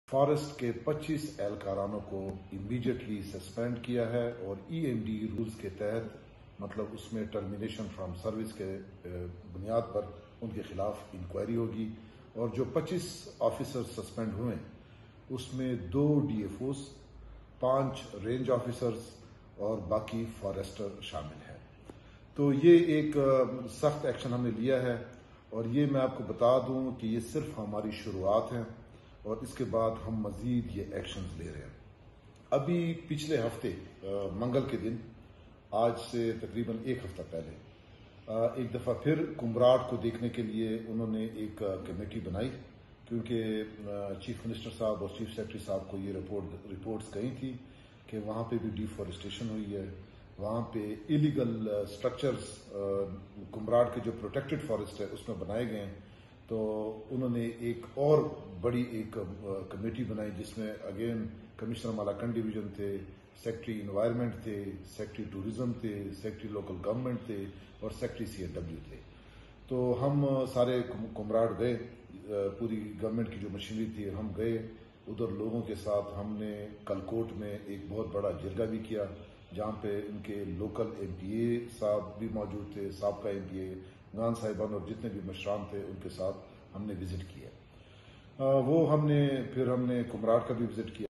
Forest کے 25 اہلکارانوں کو immediately suspend کیا ہے اور EMD رولز کے تحت مطلب اس میں ٹرمینیشن فرام سروس کے بنیاد پر ان کے خلاف انکوائری ہوگی اور جو 25 آفیسر سسپینڈ ہوئے اس میں 2 DFOs 5 رینج آفیسرز اور باقی فارسٹر شامل ہیں۔ تو یہ ایک سخت ایکشن ہم نے لیا ہے اور یہ میں آپ کو بتا دوں کہ یہ صرف ہماری شروعات ہیں اور اس کے بعد ہم مزید یہ ایکشنز لے رہے ہیں۔ ابھی پچھلے ہفتے منگل کے دن آج سے تقریباً 1 ہفتہ پہلے ایک دفعہ پھر کمراٹ کو دیکھنے کے لیے انہوں نے ایک کمیٹی بنائی کیونکہ چیف منسٹر صاحب اور چیف سیکرٹری صاحب کو یہ رپورٹس گئی تھی کہ وہاں پہ بھی ڈیفارسٹیشن ہوئی ہے، وہاں پہ ایلیگل سٹرکچرز کمراٹ کے جو پروٹیکٹڈ فارسٹ ہے اس میں بنائے گئے ہیں۔ تو انہوں نے ایک اور بڑی ایک کمیٹی بنائی جس میں اگین کمشنر مالاکنڈ ڈویژن تھے، سیکرٹری انوائرمنٹ تھے، سیکرٹری ٹورزم تھے، سیکرٹری لوکل گورنمنٹ تھے اور سیکرٹری CSW تھے۔ تو ہم سارے کمراٹ گئے، پوری گورنمنٹ کی جو مشینری تھی ہم گئے ادھر لوگوں کے ساتھ۔ ہم نے کلکوٹ میں ایک بہت بڑا جرگہ بھی کیا جہاں پہ ان کے لوکل MPA صاحب بھی موجود تھے، سابقہ MPA گان صاحبان اور جتنے بھی مشران تھے ان کے ساتھ ہم نے وزٹ کیا۔ ہم نے کمراٹ کا بھی وزٹ کیا۔